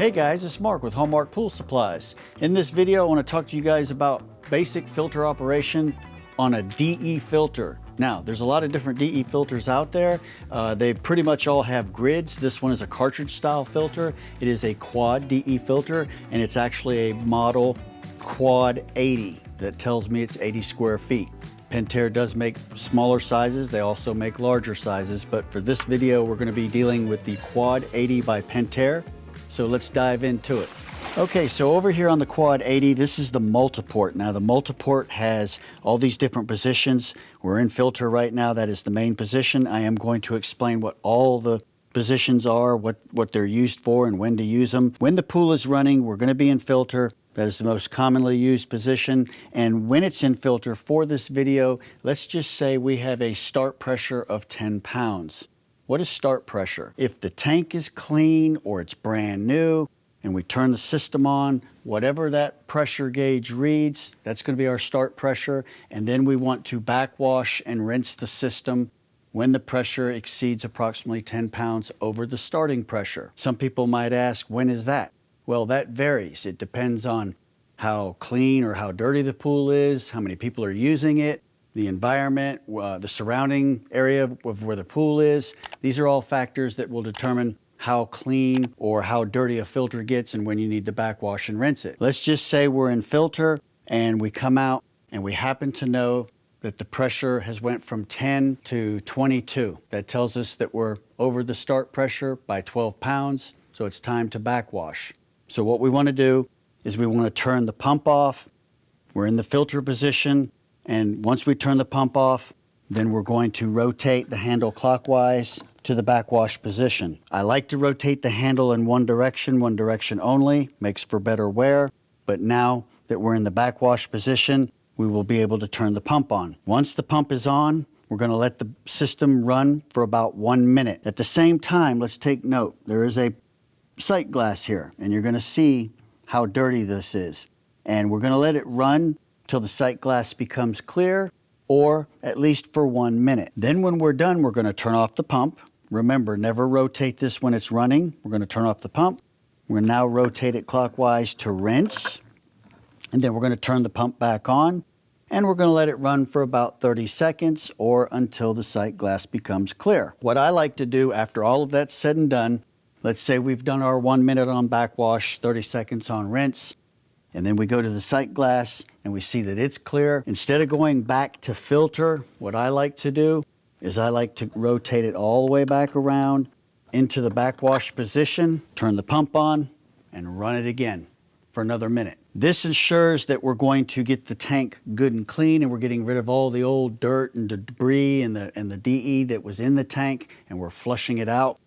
Hey guys, it's Mark with Hallmark Pool Supplies. In this video, I want to talk to you guys about basic filter operation on a DE filter. Now, there's a lot of different DE filters out there. They pretty much all have grids. This one is a cartridge style filter. It is a quad DE filter, and it's actually a model Quad 80 that tells me it's 80 square feet. Pentair does make smaller sizes. They also make larger sizes, but for this video, we're going to be dealing with the Quad 80 by Pentair. So let's dive into it. Okay, so over here on the Quad 80, this is the multiport. Now the multiport has all these different positions. We're in filter right now. That is the main position. I am going to explain what all the positions are, what they're used for, and when to use them. When the pool is running, we're going to be in filter. That is the most commonly used position. And when it's in filter for this video, let's just say we have a start pressure of 10 pounds. What is start pressure? If the tank is clean or it's brand new and we turn the system on, whatever that pressure gauge reads, that's going to be our start pressure. And then we want to backwash and rinse the system when the pressure exceeds approximately 10 pounds over the starting pressure. Some people might ask, when is that? Well, that varies. It depends on how clean or how dirty the pool is, how many people are using it, the environment, the surrounding area of where the pool is. These are all factors that will determine how clean or how dirty a filter gets and when you need to backwash and rinse it. Let's just say we're in filter and we come out and we happen to know that the pressure has went from 10 to 22. That tells us that we're over the start pressure by 12 pounds, so it's time to backwash. So what we want to do is we want to turn the pump off. We're in the filter position. And once we turn the pump off, then we're going to rotate the handle clockwise to the backwash position. I like to rotate the handle in one direction only, makes for better wear. But now that we're in the backwash position, we will be able to turn the pump on. Once the pump is on, we're going to let the system run for about 1 minute. At the same time, let's take note, there is a sight glass here, and you're going to see how dirty this is. And we're going to let it run till the sight glass becomes clear, or at least for 1 minute. Then when we're done, we're going to turn off the pump. Remember, never rotate this when it's running. We're going to turn off the pump. We're going to now rotate it clockwise to rinse. And then we're going to turn the pump back on. And we're going to let it run for about 30 seconds or until the sight glass becomes clear. What I like to do after all of that's said and done, let's say we've done our 1 minute on backwash, 30 seconds on rinse, and then we go to the sight glass and we see that it's clear. Instead of going back to filter, what I like to do is I like to rotate it all the way back around into the backwash position, turn the pump on, and run it again for another minute. This ensures that we're going to get the tank good and clean, and we're getting rid of all the old dirt and the debris and the DE that was in the tank, and we're flushing it out.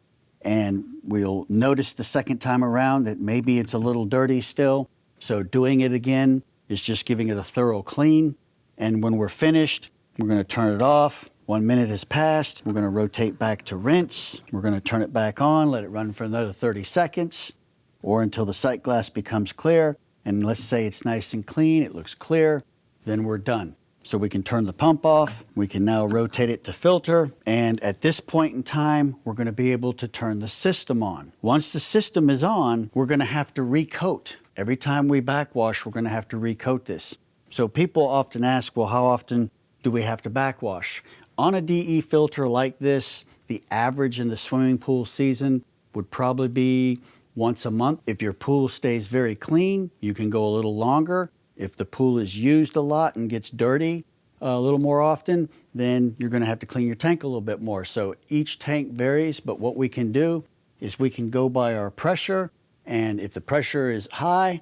And we'll notice the second time around that maybe it's a little dirty still. So doing it again is just giving it a thorough clean. And when we're finished, we're going to turn it off. 1 minute has passed. We're going to rotate back to rinse. We're going to turn it back on, let it run for another 30 seconds or until the sight glass becomes clear. And let's say it's nice and clean, it looks clear, then we're done. So we can turn the pump off. We can now rotate it to filter. And at this point in time, we're going to be able to turn the system on. Once the system is on, we're going to have to recoat. Every time we backwash, we're going to have to recoat this. So people often ask, well, how often do we have to backwash? On a DE filter like this, the average in the swimming pool season would probably be once a month. If your pool stays very clean, you can go a little longer. If the pool is used a lot and gets dirty a little more often, then you're going to have to clean your tank a little bit more. So each tank varies, but what we can do is we can go by our pressure. And if the pressure is high,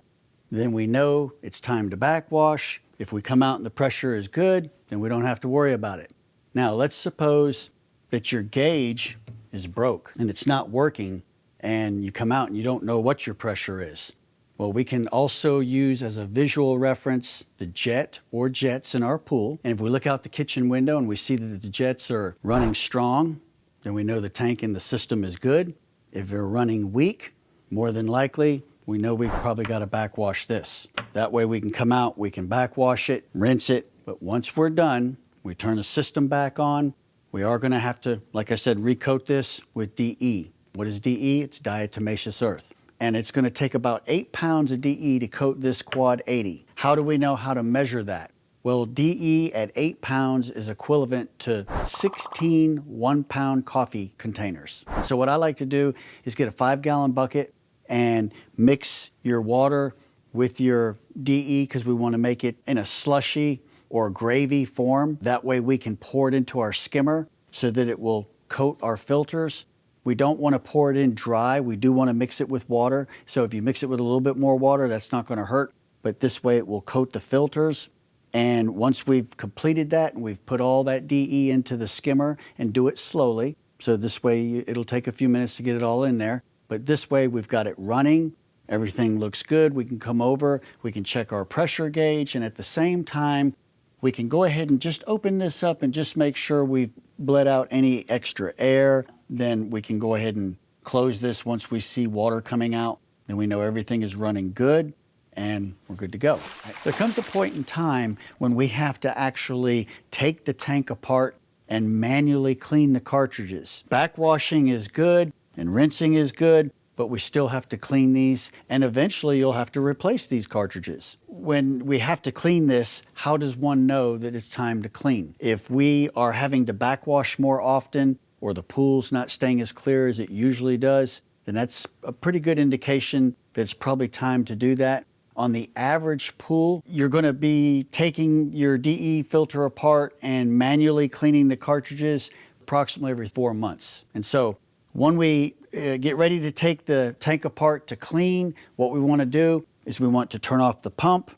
then we know it's time to backwash. If we come out and the pressure is good, then we don't have to worry about it. Now, let's suppose that your gauge is broke and it's not working, and you come out and you don't know what your pressure is. Well, we can also use as a visual reference the jet or jets in our pool. And if we look out the kitchen window and we see that the jets are running strong, then we know the tank and the system is good. If they're running weak, more than likely, we know we've probably got to backwash this. That way we can come out, we can backwash it, rinse it. But once we're done, we turn the system back on. We are going to have to, like I said, recoat this with DE. What is DE? It's diatomaceous earth. and it's going to take about 8 pounds of DE to coat this Quad 80. How do we know how to measure that? Well, DE at 8 pounds is equivalent to 16 1-pound coffee containers. So what I like to do is get a 5-gallon bucket and mix your water with your DE, because we want to make it in a slushy or gravy form. That way we can pour it into our skimmer so that it will coat our filters. We don't want to pour it in dry. We do want to mix it with water. So if you mix it with a little bit more water, that's not going to hurt. But this way it will coat the filters. And once we've completed that and we've put all that DE into the skimmer, and do it slowly, so this way it'll take a few minutes to get it all in there. But this way we've got it running. Everything looks good. We can come over, we can check our pressure gauge, and at the same time, we can go ahead and just open this up and just make sure we've bled out any extra air. Then we can go ahead and close this once we see water coming out. Then we know everything is running good and we're good to go. There comes a point in time when we have to actually take the tank apart and manually clean the cartridges. Backwashing is good and rinsing is good, but we still have to clean these, and eventually you'll have to replace these cartridges. When we have to clean this, how does one know that it's time to clean? If we are having to backwash more often, or the pool's not staying as clear as it usually does, then that's a pretty good indication that it's probably time to do that. On the average pool, you're going to be taking your DE filter apart and manually cleaning the cartridges approximately every 4 months. And so when we get ready to take the tank apart to clean, what we want to do is we want to turn off the pump.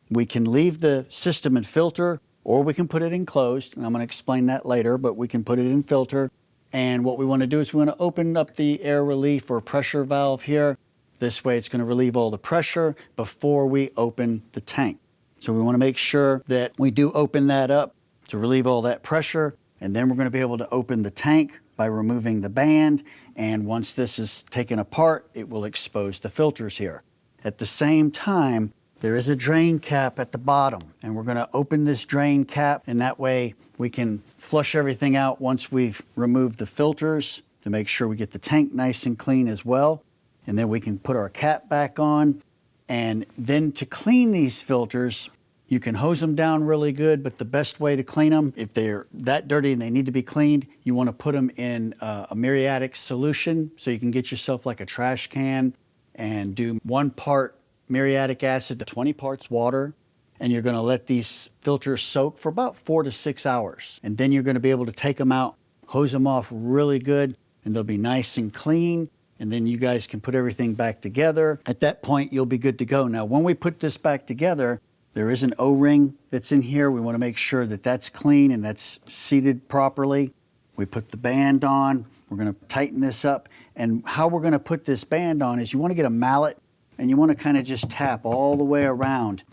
We can leave the system in filter, or we can put it in closed, and I'm going to explain that later, but we can put it in filter. And what we want to do is we want to open up the air relief or pressure valve here. This way it's going to relieve all the pressure before we open the tank. So we want to make sure that we do open that up to relieve all that pressure, and then we're going to be able to open the tank by removing the band. And once this is taken apart, it will expose the filters here. At the same time, there is a drain cap at the bottom, and we're going to open this drain cap, and that way we can flush everything out once we've removed the filters to make sure we get the tank nice and clean as well. And then we can put our cap back on. And then to clean these filters, you can hose them down really good, but the best way to clean them, if they're that dirty and they need to be cleaned, you want to put them in a muriatic solution. So you can get yourself like a trash can and do 1 part muriatic acid to 20 parts water. And you're going to let these filters soak for about 4 to 6 hours. And then you're going to be able to take them out, hose them off really good, and they'll be nice and clean. And then you guys can put everything back together. At that point, you'll be good to go. Now, when we put this back together, there is an O-ring that's in here. We want to make sure that that's clean and that's seated properly. We put the band on. We're going to tighten this up. And how we're going to put this band on is you want to get a mallet and you want to kind of just tap all the way around,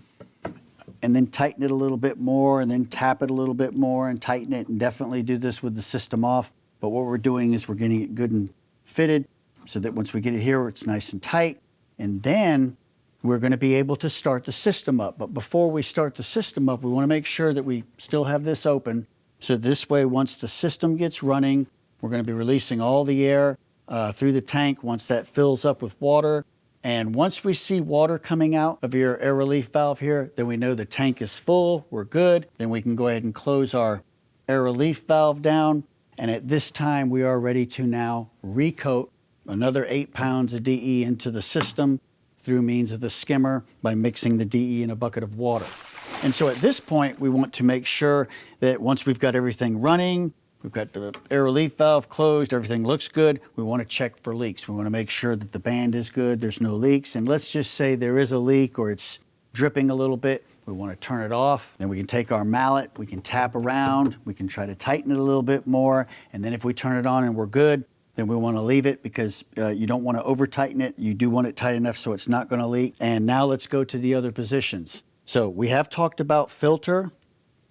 and then tighten it a little bit more, and then tap it a little bit more and tighten it, and definitely do this with the system off. But what we're doing is we're getting it good and fitted so that once we get it here, it's nice and tight. And then we're going to be able to start the system up. But before we start the system up, we want to make sure that we still have this open. So this way, once the system gets running, we're going to be releasing all the air through the tank once that fills up with water. And once we see water coming out of your air relief valve here, then we know the tank is full, we're good. Then we can go ahead and close our air relief valve down. And at this time, we are ready to now recoat another 8 pounds of DE into the system through means of the skimmer by mixing the DE in a bucket of water. And so at this point, we want to make sure that once we've got everything running, we've got the air relief valve closed, everything looks good, we want to check for leaks. We want to make sure that the band is good, there's no leaks. And let's just say there is a leak or it's dripping a little bit. We want to turn it off. Then we can take our mallet, we can tap around, we can try to tighten it a little bit more. And then if we turn it on and we're good, then we want to leave it, because you don't want to over tighten it. You do want it tight enough so it's not going to leak. And now let's go to the other positions. So we have talked about filter,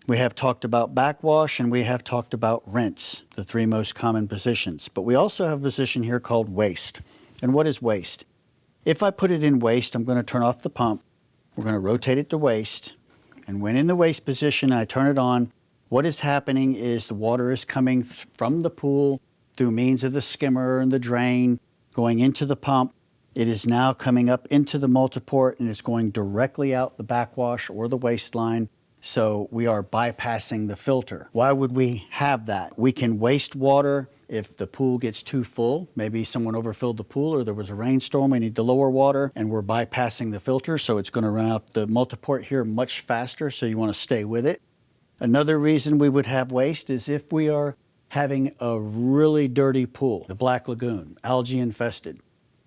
we have talked about backwash, and we have talked about rinse, the 3 most common positions. But we also have a position here called waste. And what is waste? If I put it in waste, I'm going to turn off the pump. We're going to rotate it to waste. And when in the waste position, I turn it on, what is happening is the water is coming from the pool through means of the skimmer and the drain, going into the pump. It is now coming up into the multiport and it's going directly out the backwash or the waste line. So we are bypassing the filter. Why would we have that? We can waste water if the pool gets too full. Maybe someone overfilled the pool or there was a rainstorm, we need to lower water and we're bypassing the filter. So it's going to run out the multiport here much faster. So you want to stay with it. Another reason we would have waste is if we are having a really dirty pool, the Black Lagoon, algae infested.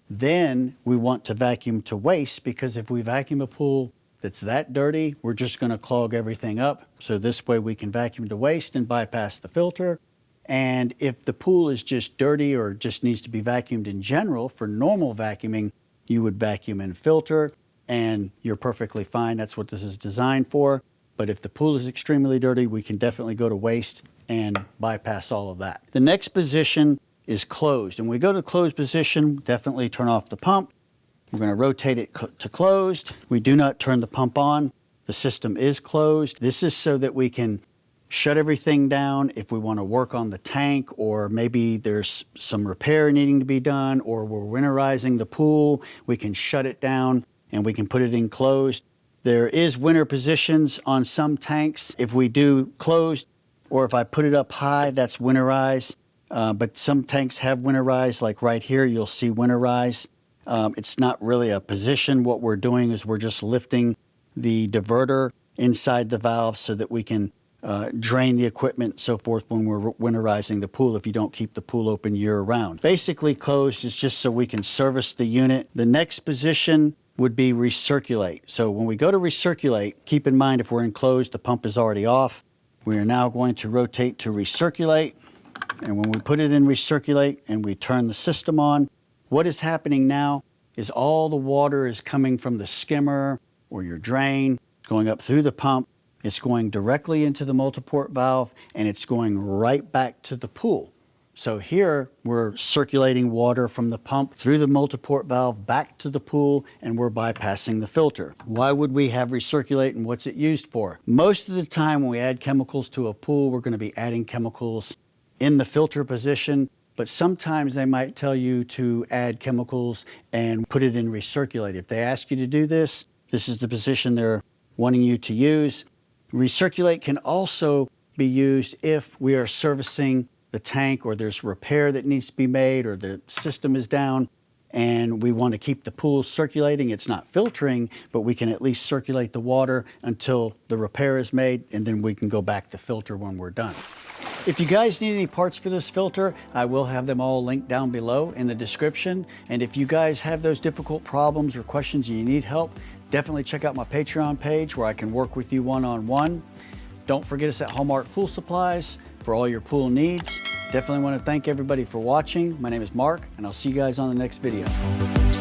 Then we want to vacuum to waste, because if we vacuum a pool that's that dirty, we're just going to clog everything up. So this way we can vacuum to waste and bypass the filter. And if the pool is just dirty or just needs to be vacuumed in general, for normal vacuuming, you would vacuum and filter and you're perfectly fine. That's what this is designed for. But if the pool is extremely dirty, we can definitely go to waste and bypass all of that. The next position is closed. And when we go to the closed position, definitely turn off the pump. We're going to rotate it to closed. We do not turn the pump on. The system is closed. This is so that we can shut everything down if we want to work on the tank, or maybe there's some repair needing to be done, or we're winterizing the pool. We can shut it down and we can put it in closed. There is winter positions on some tanks. If we do closed, or if I put it up high, that's winterize. But some tanks have winterize, like right here, you'll see winterize. It's not really a position. What we're doing is we're just lifting the diverter inside the valve so that we can drain the equipment and so forth when we're winterizing the pool if you don't keep the pool open year round. Basically closed is just so we can service the unit. The next position would be recirculate. So when we go to recirculate, keep in mind if we're in closed, the pump is already off. We are now going to rotate to recirculate. And when we put it in recirculate and we turn the system on, what is happening now is all the water is coming from the skimmer or your drain, going up through the pump. It's going directly into the multiport valve and it's going right back to the pool. So here we're circulating water from the pump through the multiport valve back to the pool, and we're bypassing the filter. Why would we have recirculate and what's it used for? Most of the time when we add chemicals to a pool, we're going to be adding chemicals in the filter position, but sometimes they might tell you to add chemicals and put it in recirculate. If they ask you to do this, this is the position they're wanting you to use. Recirculate can also be used if we are servicing the tank or there's repair that needs to be made or the system is down and we want to keep the pool circulating. It's not filtering, but we can at least circulate the water until the repair is made, and then we can go back to filter when we're done. If you guys need any parts for this filter, I will have them all linked down below in the description. And if you guys have those difficult problems or questions and you need help, definitely check out my Patreon page where I can work with you one-on-one. Don't forget us at Hallmark Pool Supplies for all your pool needs. Definitely want to thank everybody for watching. My name is Mark, and I'll see you guys on the next video.